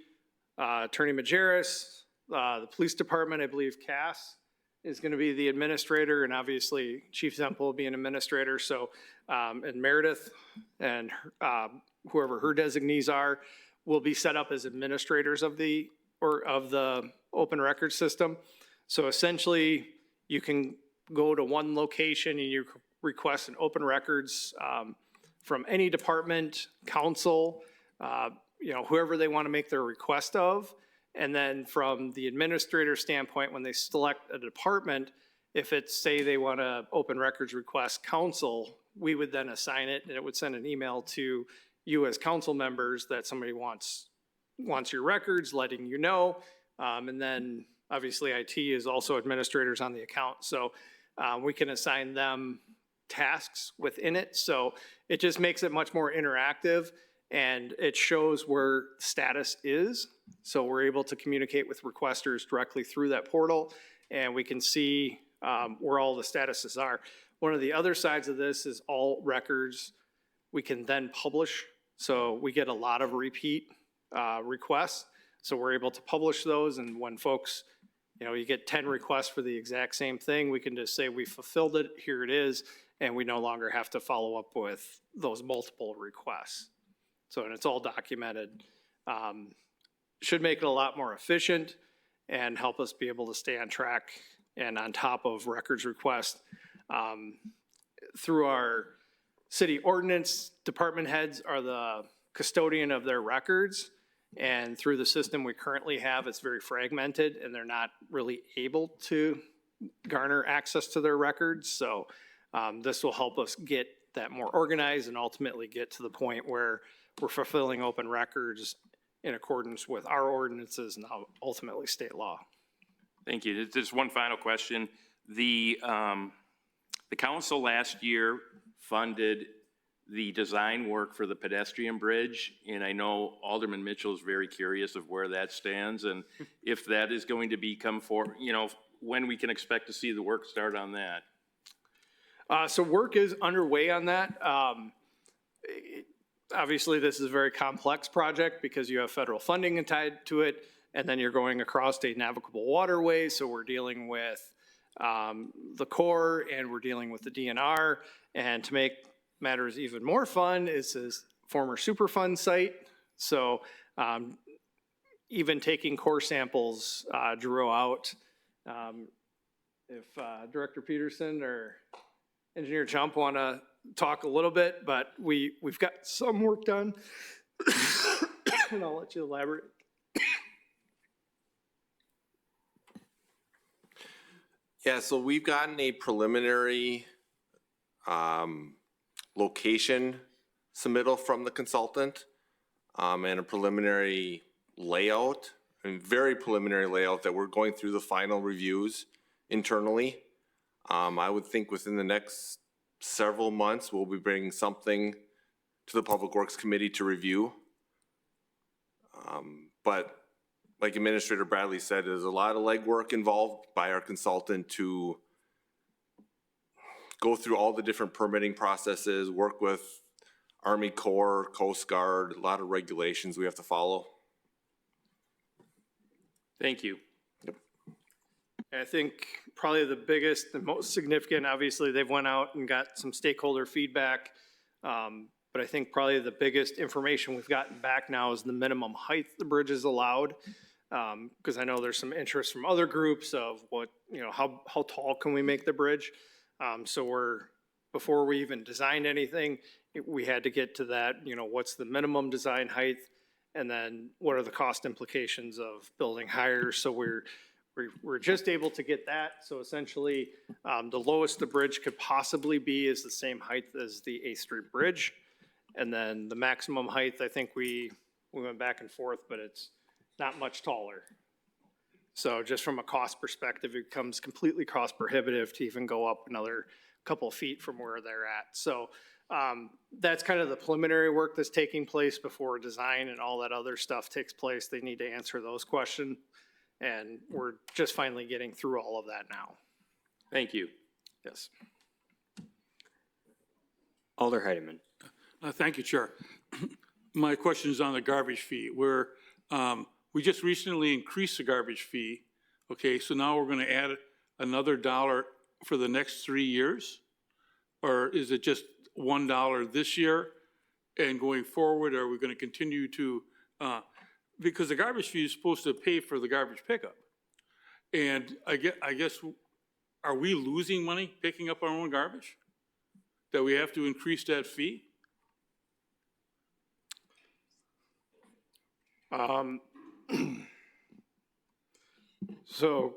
E: Attorney Majerus, the police department, I believe Cass is going to be the administrator, and obviously Chief Zemple will be an administrator. So, and Meredith and whoever her designees are will be set up as administrators of the open record system. So essentially, you can go to one location and you request an open records from any department, council, whoever they want to make their request of. And then from the administrator standpoint, when they select a department, if it's, say they want to open records request council, we would then assign it, and it would send an email to you as council members that somebody wants your records, letting you know. And then obviously IT is also administrators on the account. So we can assign them tasks within it. So it just makes it much more interactive, and it shows where status is. So we're able to communicate with requesters directly through that portal, and we can see where all the statuses are. One of the other sides of this is all records we can then publish. So we get a lot of repeat requests. So we're able to publish those, and when folks, you get 10 requests for the exact same thing, we can just say we fulfilled it, here it is, and we no longer have to follow up with those multiple requests. So, and it's all documented. Should make it a lot more efficient and help us be able to stay on track and on top of records requests. Through our city ordinance, department heads are the custodian of their records. And through the system we currently have, it's very fragmented and they're not really able to garner access to their records. So this will help us get that more organized and ultimately get to the point where we're fulfilling open records in accordance with our ordinances and ultimately state law.
H: Thank you. Just one final question. The council last year funded the design work for the pedestrian bridge, and I know Alderman Mitchell is very curious of where that stands and if that is going to become when we can expect to see the work start on that.
E: So work is underway on that. Obviously, this is a very complex project because you have federal funding tied to it, and then you're going across a navigable waterway, so we're dealing with the Corps and we're dealing with the DNR, and to make matters even more fun, it's a former Superfund site. So even taking core samples drew out. If Director Peterson or Engineer Chump want to talk a little bit, but we've got some work done. And I'll let you elaborate.
D: Yeah, so we've gotten a preliminary location submittal from the consultant and a preliminary layout, a very preliminary layout that we're going through the final reviews internally. I would think within the next several months, we'll be bringing something to the Public Works Committee to review. But like Administrator Bradley said, there's a lot of legwork involved by our consultant to go through all the different permitting processes, work with Army Corps, Coast Guard, a lot of regulations we have to follow.
H: Thank you.
E: I think probably the biggest and most significant, obviously, they've went out and got some stakeholder feedback. But I think probably the biggest information we've gotten back now is the minimum height the bridge is allowed. Because I know there's some interest from other groups of what, how tall can we make the bridge? So before we even designed anything, we had to get to that, what's the minimum design height? And then what are the cost implications of building higher? So we're just able to get that. So essentially, the lowest the bridge could possibly be is the same height as the 8th Street Bridge. And then the maximum height, I think we went back and forth, but it's not much taller. So just from a cost perspective, it becomes completely cost prohibitive to even go up another couple of feet from where they're at. So that's kind of the preliminary work that's taking place before design and all that other stuff takes place. They need to answer those questions. And we're just finally getting through all of that now.
H: Thank you.
E: Yes.
A: Alder Heidemann.
I: Thank you, Chair. My question is on the garbage fee, where we just recently increased the garbage fee. Okay, so now we're going to add another $1 for the next 3 years? Or is it just $1 this year? And going forward, are we going to continue to, because the garbage fee is supposed to pay for the garbage pickup. And I guess, are we losing money picking up our own garbage? That we have to increase that fee?
E: So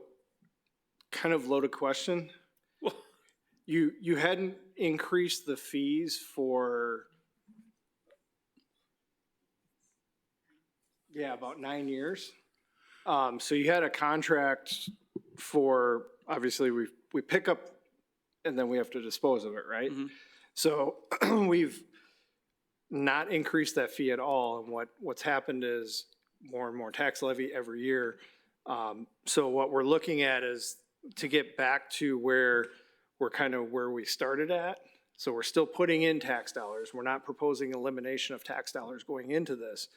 E: kind of loaded question. You hadn't increased the fees for, about 9 years. So you had a contract for, obviously we pick up and then we have to dispose of it, right?
I: Mm-hmm.
E: So we've not increased that fee at all. And what's happened is more and more tax levy every year. So what we're looking at is to get back to where we're kind of where we started at. So we're still putting in tax dollars. We're not proposing elimination of tax dollars going into this.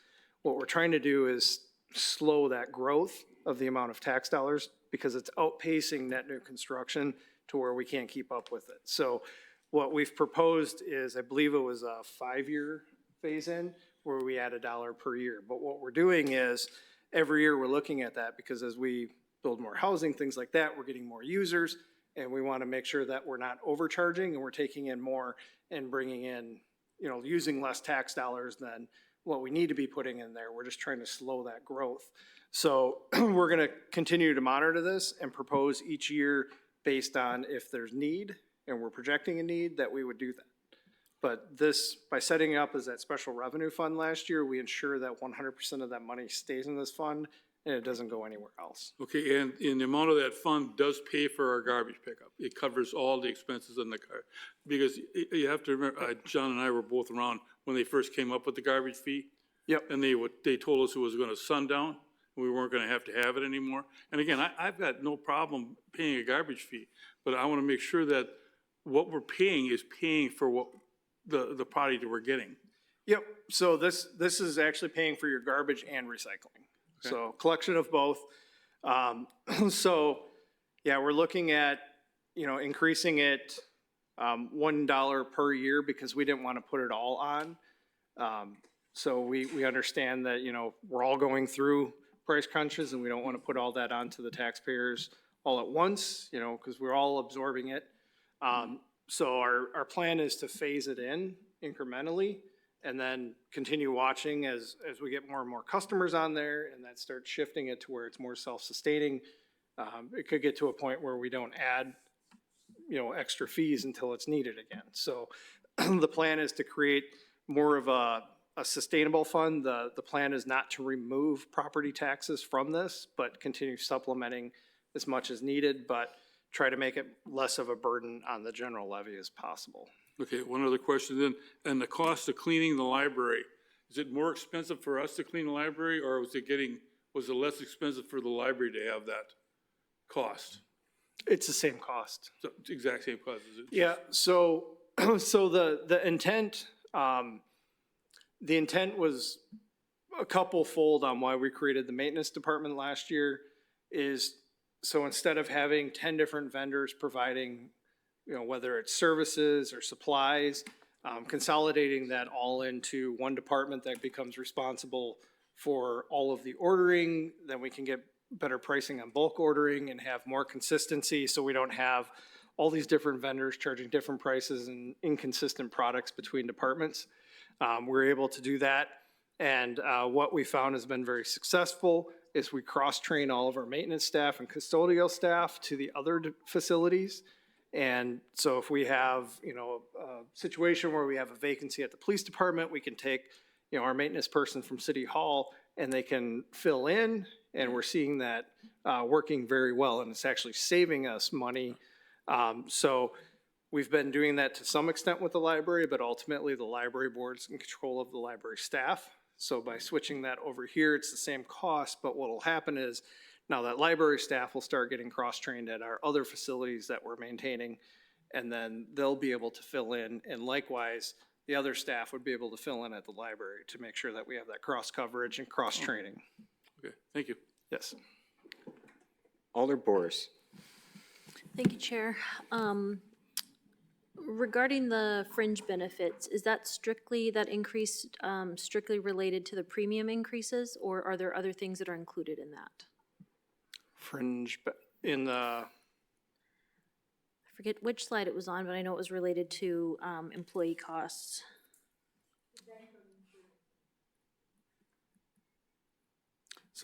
E: What we're trying to do is slow that growth of the amount of tax dollars because it's outpacing net new construction to where we can't keep up with it. So what we've proposed is, I believe it was a 5-year phase-in where we add $1 per year. But what we're doing is every year we're looking at that because as we build more housing, things like that, we're getting more users. And we want to make sure that we're not overcharging and we're taking in more and bringing in, using less tax dollars than what we need to be putting in there. We're just trying to slow that growth. So we're going to continue to monitor this and propose each year based on if there's need and we're projecting a need that we would do that. But this, by setting it up as that special revenue fund last year, we ensure that 100% of that money stays in this fund and it doesn't go anywhere else.
I: Okay, and the amount of that fund does pay for our garbage pickup. It covers all the expenses in the car. Because you have to remember, John and I were both around when they first came up with the garbage fee.
E: Yep.
I: And they told us it was gonna sundown, we weren't gonna have to have it anymore. And again, I've got no problem paying a garbage fee, but I wanna make sure that what we're paying is paying for what the product that we're getting.
E: Yep, so this is actually paying for your garbage and recycling. So collection of both. So, yeah, we're looking at, increasing it $1 per year because we didn't want to put it all on. So we understand that, we're all going through price crunches and we don't want to put all that onto the taxpayers all at once, because we're all absorbing it. So our plan is to phase it in incrementally and then continue watching as we get more and more customers on there and that starts shifting it to where it's more self-sustaining. It could get to a point where we don't add, extra fees until it's needed again. So the plan is to create more of a sustainable fund. The plan is not to remove property taxes from this, but continue supplementing as much as needed, but try to make it less of a burden on the general levy as possible.
I: Okay, one other question then, and the cost of cleaning the library, is it more expensive for us to clean the library, or was it less expensive for the library to have that cost?
E: It's the same cost.
I: So, it's the exact same cost, is it?
E: Yeah, so the intent was a couple fold on why we created the maintenance department last year is, so instead of having 10 different vendors providing, whether it's services or supplies, consolidating that all into one department that becomes responsible for all of the ordering, then we can get better pricing on bulk ordering and have more consistency so we don't have all these different vendors charging different prices and inconsistent products between departments. We're able to do that. And what we found has been very successful is we cross-train all of our maintenance staff and custodial staff to the other facilities. And so if we have, a situation where we have a vacancy at the police department, we can take, our maintenance person from City Hall and they can fill in. And we're seeing that working very well and it's actually saving us money. So we've been doing that to some extent with the library, but ultimately the library board's in control of the library staff. So by switching that over here, it's the same cost, but what will happen is now that library staff will start getting cross-trained at our other facilities that we're maintaining, and then they'll be able to fill in, and likewise, the other staff would be able to fill in at the library to make sure that we have that cross-coverage and cross-training.
I: Okay, thank you.
E: Yes.
A: Alder Boris.
J: Thank you, Chair. Regarding the fringe benefits, is that increase strictly related to the premium increases, or are there other things that are included in that?
E: Fringe, in the,
J: I forget which slide it was on, but I know it was related to employee costs.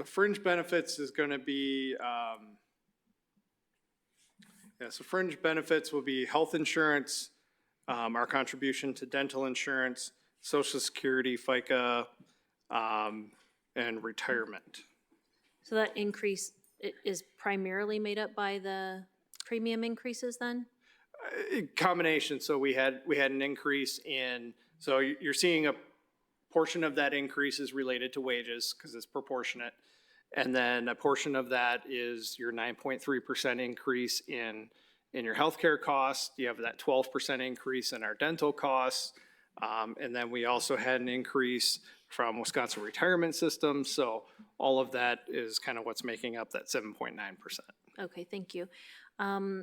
E: so fringe benefits is gonna be, so fringe benefits will be health insurance, our contribution to dental insurance, Social Security, FICA, and retirement.
J: So that increase is primarily made up by the premium increases then?
E: Combination, so we had an increase in, so you're seeing a portion of that increase is related to wages, because it's proportionate. And then a portion of that is your 9.3% increase in in your healthcare costs. You have that 12% increase in our dental costs. And then we also had an increase from Wisconsin Retirement System. So all of that is kind of what's making up that 7.9%.
J: Okay, thank you. I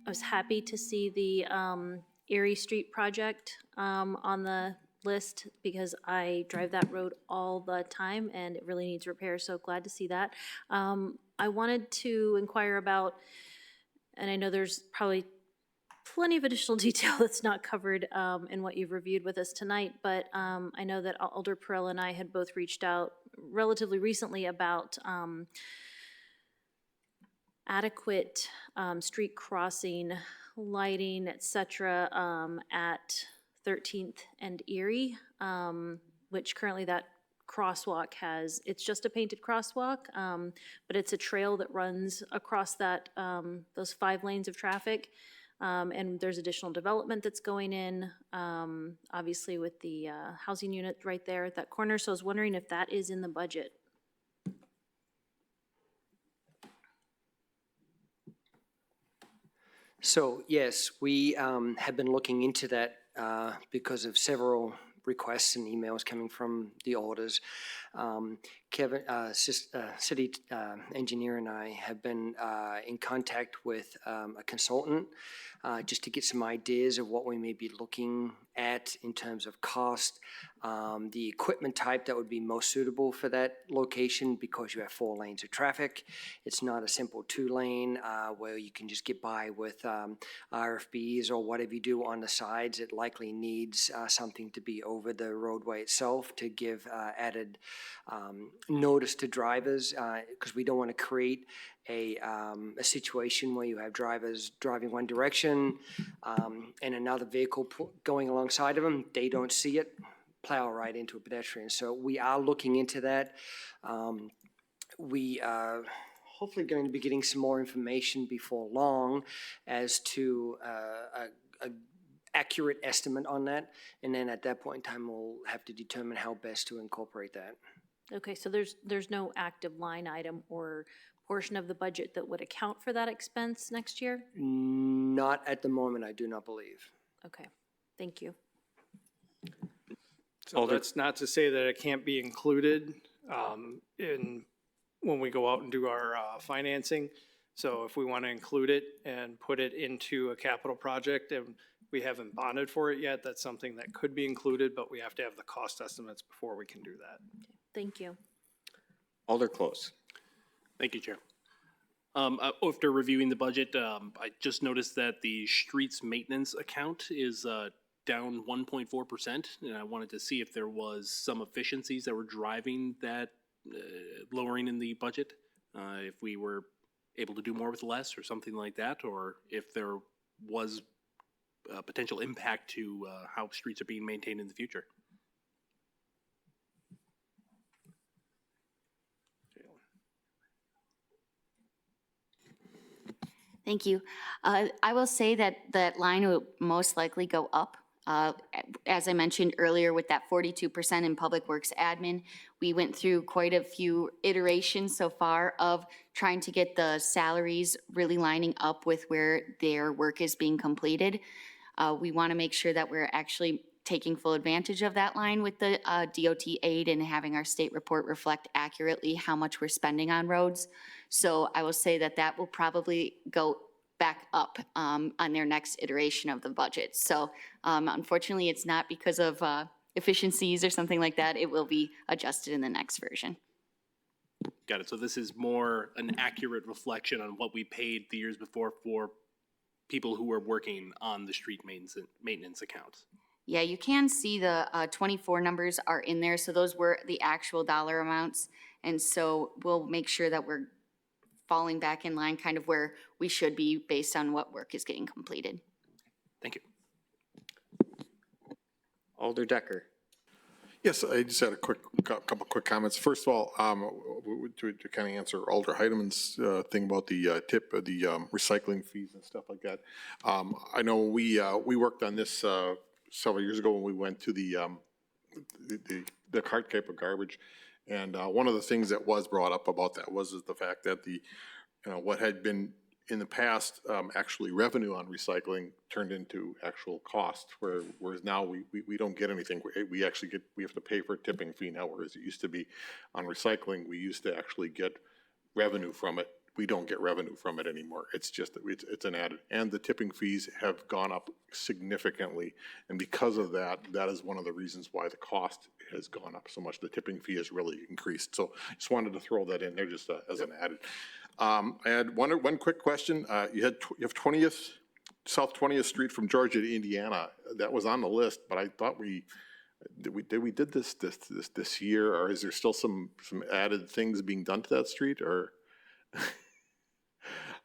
J: was happy to see the Erie Street project on the list because I drive that road all the time and it really needs repair, so glad to see that. I wanted to inquire about, and I know there's probably plenty of additional detail that's not covered in what you've reviewed with us tonight, but I know that Alder Perrell and I had both reached out relatively recently about adequate street crossing, lighting, et cetera, at 13th and Erie, which currently that crosswalk has, it's just a painted crosswalk, but it's a trail that runs across that, those 5 lanes of traffic. And there's additional development that's going in, obviously with the housing unit right there at that corner. So I was wondering if that is in the budget.
K: So yes, we have been looking into that because of several requests and emails coming from the orders. Kevin, city engineer and I have been in contact with a consultant just to get some ideas of what we may be looking at in terms of cost, the equipment type that would be most suitable for that location because you have 4 lanes of traffic. It's not a simple 2-lane where you can just get by with RFBs or whatever you do on the sides. It likely needs something to be over the roadway itself to give added notice to drivers because we don't want to create a situation where you have drivers driving one direction and another vehicle going alongside of them. They don't see it, plow right into a pedestrian. So we are looking into that. We are hopefully going to be getting some more information before long as to a accurate estimate on that. And then at that point in time, we'll have to determine how best to incorporate that.
J: Okay, so there's no active line item or portion of the budget that would account for that expense next year?
K: Not at the moment, I do not believe.
J: Okay, thank you.
E: So that's not to say that it can't be included in when we go out and do our financing. So if we want to include it and put it into a capital project and we haven't bonded for it yet, that's something that could be included, but we have to have the cost estimates before we can do that.
J: Thank you.
A: Alder Close.
C: Thank you, Chair. After reviewing the budget, I just noticed that the streets maintenance account is down 1.4%, and I wanted to see if there was some efficiencies that were driving that lowering in the budget, if we were able to do more with less or something like that, or if there was a potential impact to how streets are being maintained in the future.
F: Thank you. I will say that that line will most likely go up. As I mentioned earlier, with that 42% in Public Works admin, we went through quite a few iterations so far of trying to get the salaries really lining up with where their work is being completed. We want to make sure that we're actually taking full advantage of that line with the DOT aid and having our state report reflect accurately how much we're spending on roads. So I will say that that will probably go back up on their next iteration of the budget. So unfortunately, it's not because of efficiencies or something like that. It will be adjusted in the next version.
C: Got it. So this is more an accurate reflection on what we paid the years before for people who were working on the street maintenance accounts.
F: Yeah, you can see the 24 numbers are in there. So those were the actual dollar amounts. And so we'll make sure that we're falling back in line kind of where we should be based on what work is getting completed.
C: Thank you.
A: Alder Decker.
D: Yes, I just had a couple quick comments. First of all, to kind of answer Alder Heideman's thing about the recycling fees and stuff like that. I know we worked on this several years ago when we went to the cart type of garbage. And one of the things that was brought up about that was the fact that what had been in the past, actually revenue on recycling turned into actual cost, whereas now we don't get anything. We actually we have to pay for a tipping fee now, whereas it used to be on recycling, we used to actually get revenue from it. We don't get revenue from it anymore. It's just that it's an added, and the tipping fees have gone up significantly. And because of that, that is one of the reasons why the cost has gone up so much. The tipping fee has really increased. So just wanted to throw that in there just as an added. I had one quick question. You have 20th, South 20th Street from Georgia to Indiana. That was on the list, but I thought we did this year, or is there still some added things being done to that street, or?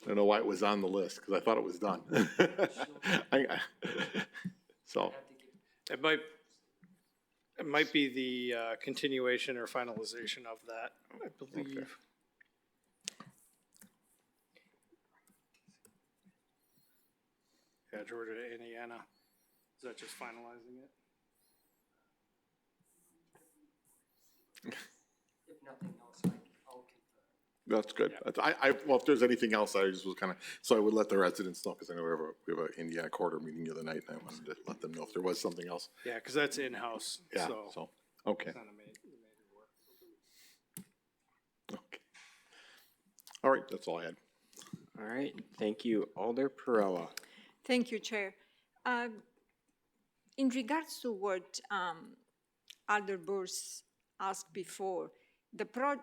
D: I don't know why it was on the list, because I thought it was done. So,
E: It might be the continuation or finalization of that, I believe. Yeah, Georgia to Indiana. Is that just finalizing it?
K: If nothing else, I'll confirm.
D: that's good. Well, if there's anything else, I just was kind of, so I would let the residents know, because I know we have an Indiana quarter meeting the other night, and I wanted to let them know if there was something else.
E: Yeah, because that's in-house,
D: Yeah,
E: so.
D: so, okay.
E: It's not a major work.
D: Okay. All right, that's all I had.
A: All right, thank you. Alder Perella.
G: Thank you, Chair. In regards to what Alder Burse asked before,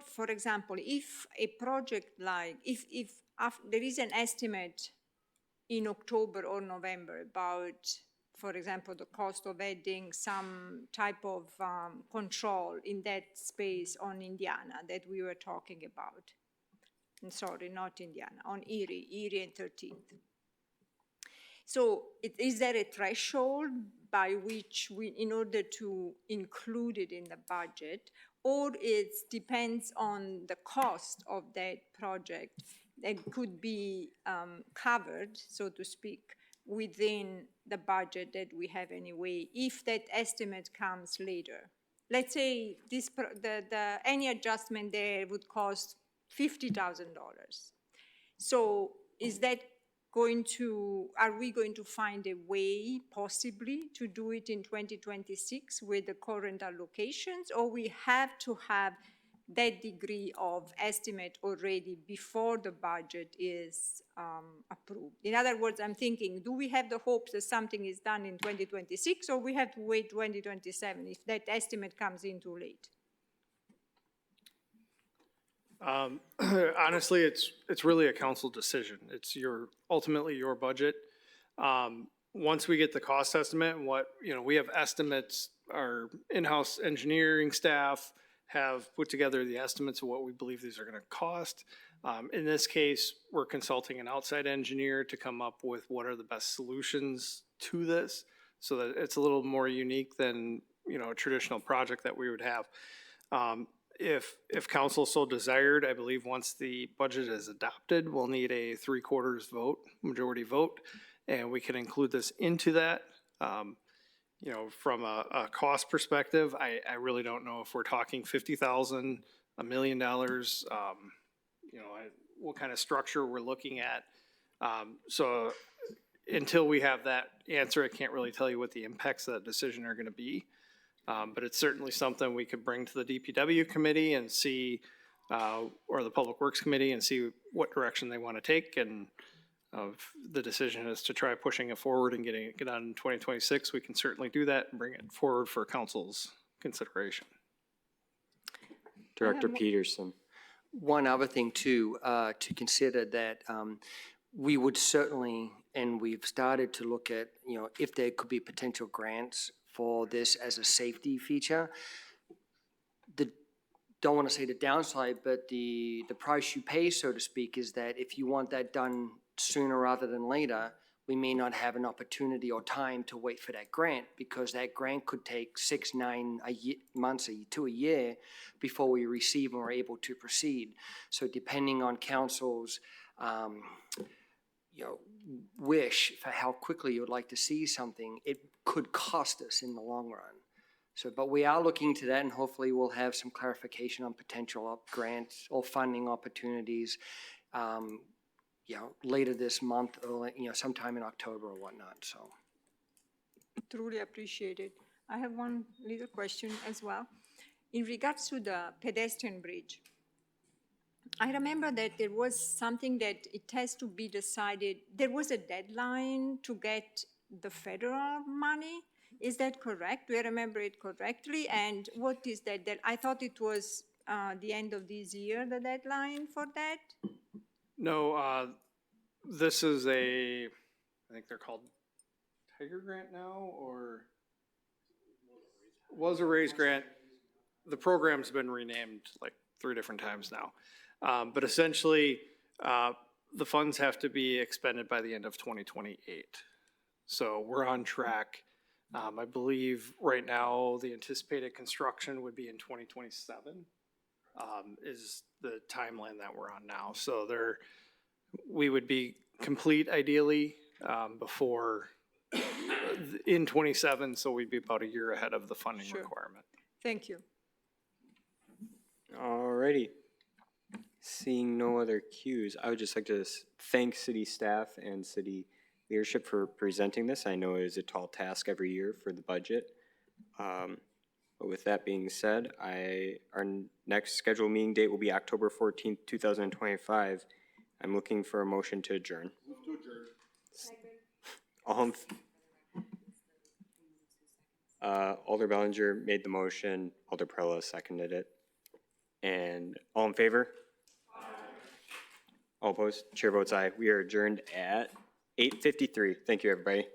G: for example, if a project like, if there is an estimate in October or November about, for example, the cost of adding some type of control in that space on Indiana that we were talking about. And sorry, not Indiana, on Erie and 13th. So is there a threshold by which in order to include it in the budget, or it depends on the cost of that project that could be covered, so to speak, within the budget that we have anyway, if that estimate comes later? Let's say any adjustment there would cost $50,000. So is that are we going to find a way possibly to do it in 2026 with the current allocations, or we have to have that degree of estimate already before the budget is approved? In other words, I'm thinking, do we have the hopes that something is done in 2026, or we have to wait 2027 if that estimate comes in too late?
E: Honestly, it's really a council decision. It's ultimately your budget. Once we get the cost estimate and we have estimates, our in-house engineering staff have put together the estimates of what we believe these are gonna cost. In this case, we're consulting an outside engineer to come up with what are the best solutions to this, so that it's a little more unique than, a traditional project that we would have. If council so desired, I believe once the budget is adopted, we'll need a 3/4 vote, majority vote, and we can include this into that. From a cost perspective, I really don't know if we're talking $50,000, $1 million, what kind of structure we're looking at. So until we have that answer, I can't really tell you what the impacts of that decision are gonna be. But it's certainly something we could bring to the DPW committee and see, or the Public Works Committee, and see what direction they want to take. And if the decision is to try pushing it forward and getting it on in 2026, we can certainly do that and bring it forward for council's consideration.
A: Director Peterson.
K: One other thing too, to consider that we would certainly, and we've started to look at, if there could be potential grants for this as a safety feature. Don't want to say the downside, but the price you pay, so to speak, is that if you want that done sooner rather than later, we may not have an opportunity or time to wait for that grant, because that grant could take 6, 9 months to a year before we receive and we're able to proceed. So depending on council's wish for how quickly you would like to see something, it could cost us in the long run. So, but we are looking to that, and hopefully we'll have some clarification on potential grants or funding opportunities later this month, or, sometime in October or whatnot, so.
G: Truly appreciated. I have one little question as well. In regards to the pedestrian bridge, I remember that there was something that it has to be decided, there was a deadline to get the federal money. Is that correct? Do I remember it correctly? And what is that? I thought it was the end of this year, the deadline for that?
E: No, this is I think they're called Tiger Grant now, or was a raise grant. The program's been renamed like 3 different times now. But essentially, the funds have to be expended by the end of 2028. So we're on track. I believe right now, the anticipated construction would be in 2027, is the timeline that we're on now. So we would be complete ideally, before, in 27, so we'd be about a year ahead of the funding
G: Sure.
E: requirement.
G: Thank you.
A: Alrighty. Seeing no other cues, I would just like to thank city staff and city leadership for presenting this. I know it is a tall task every year for the budget. But with that being said, our next scheduled meeting date will be October 14th, 2025. I'm looking for a motion to adjourn.
D: Move to adjourn.
A: Alder Bellinger made the motion, Alder Perla seconded it. And all in favor? Aye. All opposed? Chair votes aye. We are adjourned at 8:53. Thank you, everybody.